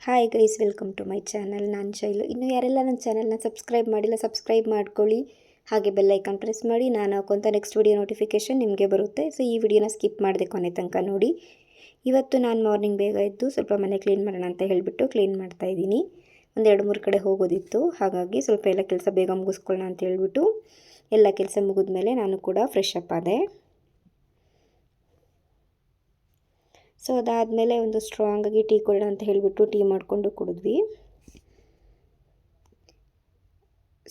Hi guys, welcome to my channel. ನಾನು ಶೈಲು. ಇನ್ನೂ ಯಾರೆಲ್ಲ ನನ್ನ ಚಾನಲ್ನ ಸಬ್ಸ್ಕ್ರೈಬ್ ಮಾಡಿಲ್ಲ, ಸಬ್ಸ್ಕ್ರೈಬ್ ಮಾಡ್ಕೊಳ್ಳಿ. ಹಾಗೆ ಬೆಲ್ ಐಕಾನ್ ಪ್ರೆಸ್ ಮಾಡಿ. ನಾನು ಹಾಕೋಂಥ ನೆಕ್ಸ್ಟ್ ವಿಡಿಯೋ ನೋಟಿಫಿಕೇಷನ್ ನಿಮಗೆ ಬರುತ್ತೆ. ಸೊ ಈ ವಿಡಿಯೋನ ಸ್ಕಿಪ್ ಮಾಡದೆ ಕೊನೆ ತನಕ ನೋಡಿ. ಇವತ್ತು ನಾನು ಮಾರ್ನಿಂಗ್ ಬೇಗ ಎದ್ದು ಸ್ವಲ್ಪ ಮನೆ ಕ್ಲೀನ್ ಮಾಡೋಣ ಅಂತ ಹೇಳಿಬಿಟ್ಟು ಕ್ಲೀನ್ ಮಾಡ್ತಾಯಿದ್ದೀನಿ. ಒಂದು 2-3 ಕಡೆ ಹೋಗೋದಿತ್ತು, ಹಾಗಾಗಿ ಸ್ವಲ್ಪ ಎಲ್ಲ ಕೆಲಸ ಬೇಗ ಮುಗಿಸ್ಕೊಳ್ಳೋಣ ಅಂತ ಹೇಳ್ಬಿಟ್ಟು ಎಲ್ಲ ಕೆಲಸ ಮುಗಿದ್ಮೇಲೆ ನಾನು ಕೂಡ ಫ್ರೆಶ್ ಅಪ್ ಆದೆ. ಸೊ ಅದಾದಮೇಲೆ ಒಂದು ಸ್ಟ್ರಾಂಗಾಗಿ ಟೀ ಕೊಡೋಣ ಅಂತ ಹೇಳಿಬಿಟ್ಟು ಟೀ ಮಾಡಿಕೊಂಡು ಕುಡಿದ್ವಿ.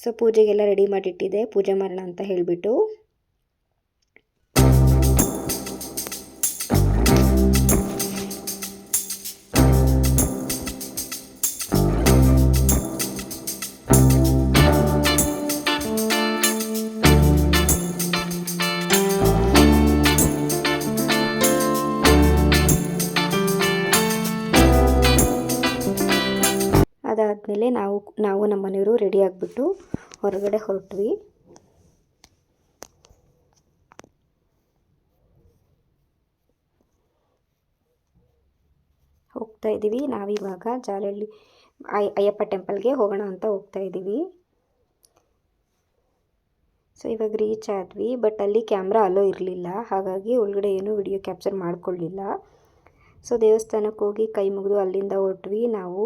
ಸೊ ಪೂಜೆಗೆಲ್ಲ ರೆಡಿ ಮಾಡಿಟ್ಟಿದ್ದೆ, ಪೂಜೆ ಮಾಡೋಣ ಅಂತ ಹೇಳಿಬಿಟ್ಟು. ಅದಾದಮೇಲೆ ನಾವು ನಮ್ಮ ಮನೆಯವರು ರೆಡಿ ಆಗಿಬಿಟ್ಟು ಹೊರಗಡೆ ಹೊರಟ್ವಿ. ಹೋಗ್ತಾ ಇದ್ದೀವಿ ನಾವಿವಾಗ ಜಾಲಹಳ್ಳಿ ಅಯ್ಯಪ್ಪ ಟೆಂಪಲ್ಗೆ ಹೋಗೋಣ ಅಂತ ಹೋಗ್ತಾ ಇದ್ದೀವಿ. ಸೊ ಇವಾಗ ರೀಚ್ ಆದ್ವಿ, ಬಟ್ ಅಲ್ಲಿ ಕ್ಯಾಮ್ರಾ ಅಲೋ ಇರಲಿಲ್ಲ, ಹಾಗಾಗಿ ಒಳಗಡೆ ಏನೂ ವಿಡಿಯೋ ಕ್ಯಾಪ್ಚರ್ ಮಾಡ್ಕೊಳ್ಳಿಲ್ಲ. ಸೊ ದೇವಸ್ಥಾನಕ್ಕೆ ಹೋಗಿ ಕೈ ಮುಗಿದು ಅಲ್ಲಿಂದ ಹೊರಟ್ವಿ ನಾವು.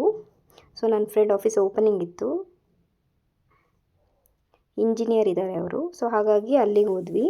ಸೊ ನನ್ನ ಫ್ರೆಂಡ್ ಆಫೀಸ್ ಓಪನಿಂಗ್ ಇತ್ತು, ಇಂಜಿನಿಯರ್ ಇದ್ದಾರೆ ಅವರು. ಸೊ ಹಾಗಾಗಿ ಅಲ್ಲಿಗೆ ಹೋದ್ವಿ.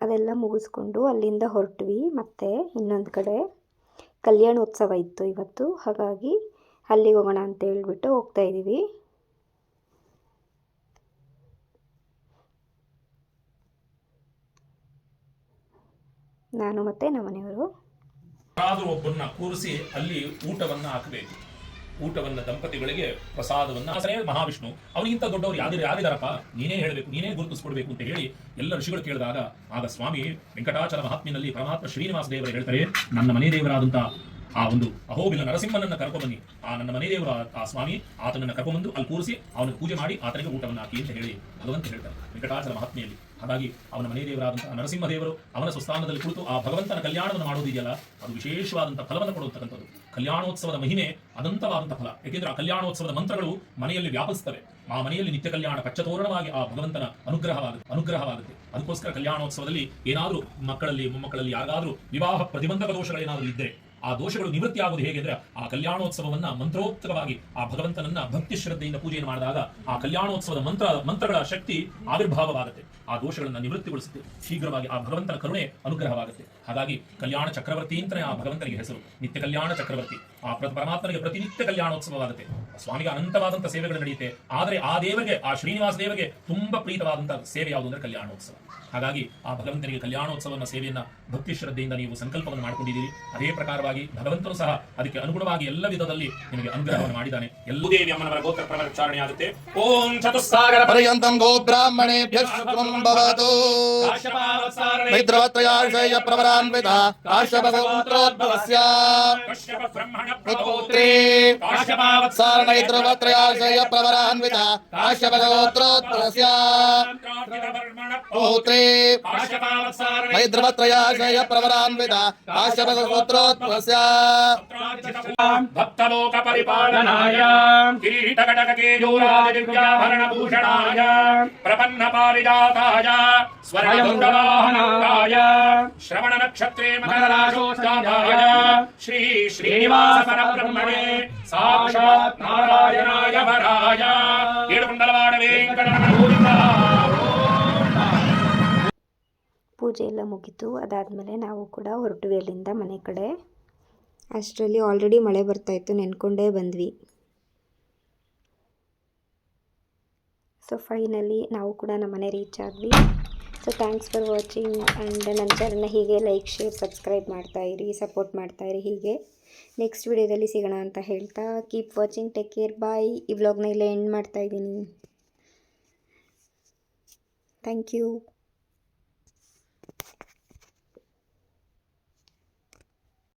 ಅದೆಲ್ಲ ಮುಗಿಸ್ಕೊಂಡು ಅಲ್ಲಿಂದ ಹೊರಟ್ವಿ. ಮತ್ತು ಇನ್ನೊಂದು ಕಡೆ ಕಲ್ಯಾಣೋತ್ಸವ ಇತ್ತು ಇವತ್ತು, ಹಾಗಾಗಿ ಅಲ್ಲಿಗೆ ಹೋಗೋಣ ಅಂತ ಹೇಳ್ಬಿಟ್ಟು ಹೋಗ್ತಾ ಇದ್ದೀವಿ. ನಾನು ಮತ್ತು ನಮ್ಮ ಮನೆಯವರು. ಒಬ್ಬರನ್ನ ಕೂರಿಸಿ ಅಲ್ಲಿ ಊಟವನ್ನ ಹಾಕಬೇಕು. ಊಟವನ್ನ ದಂಪತಿಗಳಿಗೆ ಪ್ರಸಾದವನ್ನ ಮಹಾವಿಷ್ಣು ಅವನಿಗಿಂತ ದೊಡ್ಡವರು ಯಾರಿದಾರಪ್ಪ, ನೀನೇ ಹೇಳಬೇಕು, ನೀನೇ ಗುರುತಿಸ್ಕೊಡ್ಬೇಕು ಅಂತ ಹೇಳಿ ಎಲ್ಲ ಋಷಿಗಳು ಕೇಳಿದಾಗ ಆಗ ಸ್ವಾಮಿ ವೆಂಕಟಾಚಲ ಮಹಾತ್ಮ್ಯನಲ್ಲಿ ಪರಮಾತ್ಮ ಶ್ರೀನಿವಾಸ ದೇವರು ಹೇಳ್ತಾರೆ, ನನ್ನ ಮನೆ ದೇವರಾದಂತಹ ಆ ಒಂದು ಅಹೋಬಿಲ ನರಸಿಂಹನನ್ನ ಕರ್ಕೊಂಡ್ಬನ್ನಿ, ಆ ನನ್ನ ಮನೆ ದೇವರ ಆ ಸ್ವಾಮಿ ಆತನನ್ನ ಕರ್ಕೊಂಡ್ಬಂದು ಅಲ್ಲಿ ಕೂರಿಸಿ ಅವನಿಗೆ ಪೂಜೆ ಮಾಡಿ ಆತನಿಗೆ ಊಟವನ್ನು ಹಾಕಿ ಅಂತ ಹೇಳಿ ಭಗವಂತ ಹೇಳ್ತಾರೆ ವೆಂಕಟಾಚಲ ಮಹಾತ್ಮೆಯಲ್ಲಿ. ಹಾಗಾಗಿ ಅವನ ಮನೆ ದೇವರಾದಂತಹ ನರಸಿಂಹ ದೇವರು ಅವನ ಸ್ವಸ್ಥಾನದಲ್ಲಿ ಕುಳಿತು ಆ ಭಗವಂತನ ಕಲ್ಯಾಣವನ್ನು ಮಾಡುವುದಿದೆಯಲ್ಲ, ಅದು ವಿಶೇಷವಾದಂತಹ ಫಲವನ್ನು ಕೊಡುವಂತಕ್ಕಂಥದ್ದು. ಕಲ್ಯಾಣೋತ್ಸವದ ಮಹಿಮೆ ಅನಂತವಾದಂತಹ ಫಲ. ಯಾಕೆಂದ್ರೆ ಆ ಕಲ್ಯಾಣೋತ್ಸವದ ಮಂತ್ರಗಳು ಮನೆಯಲ್ಲಿ ವ್ಯಾಪಿಸ್ತವೆ. ಆ ಮನೆಯಲ್ಲಿ ನಿತ್ಯ ಕಲ್ಯಾಣ ಕಚ್ಚತೋರಣವಾಗಿ ಆ ಭಗವಂತನ ಅನುಗ್ರಹವಾಗುತ್ತೆ. ಅದಕ್ಕೋಸ್ಕರ ಕಲ್ಯಾಣೋತ್ಸವದಲ್ಲಿ ಏನಾದರೂ ಮಕ್ಕಳಲ್ಲಿ ಮೊಮ್ಮಕ್ಕಳಲ್ಲಿ ಯಾರಾದರೂ ವಿವಾಹ ಪ್ರತಿಬಂಧಕ ದೋಷಗಳೇನಾದರೂ ಇದ್ದರೆ ಆ ದೋಷಗಳು ನಿವೃತ್ತಿ ಆಗುವುದು ಹೇಗೆ ಅಂದ್ರೆ ಆ ಕಲ್ಯಾಣೋತ್ಸವವನ್ನ ಮಂತ್ರೋಕ್ತವಾಗಿ ಆ ಭಗವಂತನನ್ನ ಭಕ್ತಿ ಶ್ರದ್ಧೆಯಿಂದ ಪೂಜೆಯನ್ನು ಮಾಡಿದಾಗ ಆ ಕಲ್ಯಾಣೋತ್ಸವದ ಮಂತ್ರಗಳ ಶಕ್ತಿ ಆವಿರ್ಭಾವವಾಗುತ್ತೆ, ಆ ದೋಷಗಳನ್ನ ನಿವೃತ್ತಿಗೊಳಿಸುತ್ತೆ, ಶೀಘ್ರವಾಗಿ ಆ ಭಗವಂತನ ಕರುಣೆ ಅನುಗ್ರಹವಾಗುತ್ತೆ. ಹಾಗಾಗಿ ಕಲ್ಯಾಣ ಚಕ್ರವರ್ತಿ ಅಂತಾನೆ ಆ ಭಗವಂತನಿಗೆ ಹೆಸರು, ನಿತ್ಯ ಕಲ್ಯಾಣ ಚಕ್ರವರ್ತಿ. ಆ ಪರಮಾತ್ಮನಿಗೆ ಪ್ರತಿನಿತ್ಯ ಕಲ್ಯಾಣೋತ್ಸವವಾಗುತ್ತೆ. ಸ್ವಾಮಿಗೆ ಅನಂತವಾದಂತಹ ಸೇವೆಗಳು ನಡೆಯುತ್ತೆ. ಆದರೆ ಆ ದೇವರಿಗೆ, ಆ ಶ್ರೀನಿವಾಸ ದೇವರಿಗೆ ತುಂಬಾ ಪ್ರೀತವಾದಂತಹ ಸೇವೆ ಯಾವುದು ಅಂದ್ರೆ ಕಲ್ಯಾಣೋತ್ಸವ. ಹಾಗಾಗಿ ಆ ಭಗವಂತನಿಗೆ ಕಲ್ಯಾಣೋತ್ಸವನ ಸೇವೆಯನ್ನ ಭಕ್ತಿ ಶ್ರದ್ಧೆಯಿಂದ ನೀವು ಸಂಕಲ್ಪವನ್ನು ಮಾಡಿಕೊಂಡಿದ್ದೀರಿ. ಅದೇ ಪ್ರಕಾರವಾಗಿ ಭಗವಂತನು ಸಹ ಅದಕ್ಕೆ ಅನುಗುಣವಾಗಿ ಎಲ್ಲ ವಿಧದಲ್ಲಿ ನಿಮಗೆ ಅನುಗ್ರಹವನ್ನು ಮಾಡಿದ್ದಾನೆ. ಎಲ್ಲೂ ದೇವಿ ಅಮ್ಮನವರ ಗೋತ್ರ ಪ್ರಚಾರಣೆ ಆಗುತ್ತೆ. ಓಂ ಚತುಸ್ಸಾಗರ ಪರ್ಯಂತಂ ಗೋ ಬ್ರಾಹ್ಮಣೇಭ್ಯಃ ಶುಭಂ ಭವತು. ಮೈತ್ರವತ್ರಯಾಶಯ ಪ್ರವರಾನ್ವಿತ ಕಾಶ್ಯಪಗೋತ್ರೋದ್ಭವಸ್ಯ ಕಶ್ಯಪ ಬ್ರಹ್ಮಣ ಪುತ್ರಿ ಕಾಶ್ಯಪವತ್ಸಾರ ಮೈತ್ರವತ್ರಯಾಶಯ ಪ್ರವರಾನ್ವಿತ ಕಾಶ್ಯಪಗೋತ್ರೋದ್ಭವಸ್ಯ ಪುತ್ರಿ ಮೈತ್ರವತ್ರಯಾಶಯ ಪ್ರವರಾನ್ವಿತ ಕಾಶ್ಯಪಗೋತ್ರೋದ್ಭವಸ್ಯ ಭಕ್ತಲೋಕ ಪರಿಪಾಲನಾಯ ಕಿರೀಟಕಟಕೇಯೂರಾಜ ದಿವ್ಯಾಭರಣ ಭೂಷಣಾಯ ಪ್ರಪನ್ನ ಪಾರಿಜಾತಾಯ ಸ್ವರ್ಣಗರುಡವಾಹನಾಯ ಶ್ರವಣ ನಕ್ಷತ್ರೇ ಮಕರರಾಶೋತ್ಸಾಹಾಯ ಶ್ರೀ ಶ್ರೀನಿವಾಸ ಪರಬ್ರಹ್ಮಣೇ ಸಾಕ್ಷಾತ್ ನಾರಾಯಣಾಯ ವರಾಯ ಏಳುಕುಂಡಲವಾಡ ವೆಂಕಟರಮಣ ಗೋವಿಂದ. ಪೂಜೆ ಎಲ್ಲ ಮುಗಿತು. ಅದಾದಮೇಲೆ ನಾವು ಕೂಡ ಹೊರಟ್ವಿ ಅಲ್ಲಿಂದ ಮನೆ ಕಡೆ. ಅಷ್ಟರಲ್ಲಿ ಆಲ್ರೆಡಿ ಮಳೆ ಬರ್ತಾಯಿತ್ತು, ನೆನ್ಕೊಂಡೇ ಬಂದ್ವಿ. ಸೊ ಫೈನಲಿ ನಾವು ಕೂಡ ನಮ್ಮ ಮನೆ ರೀಚ್ ಆದ್ವಿ. So thanks for watching and ನನ್ನ ಚಾನಲ್ನ ಹೀಗೆ ಲೈಕ್ ಶೇರ್ ಸಬ್ಸ್ಕ್ರೈಬ್ ಮಾಡ್ತಾಯಿರಿ, ಸಪೋರ್ಟ್ ಮಾಡ್ತಾಯಿರಿ. ಹೀಗೆ ನೆಕ್ಸ್ಟ್ ವಿಡಿಯೋದಲ್ಲಿ ಸಿಗೋಣ ಅಂತ ಹೇಳ್ತಾ keep watching, take care, bye. ಈ ವ್ಲಾಗ್ನ ಇಲ್ಲೇ ಎಂಡ್ ಮಾಡ್ತಾಯಿದ್ದೀನಿ. Thank you.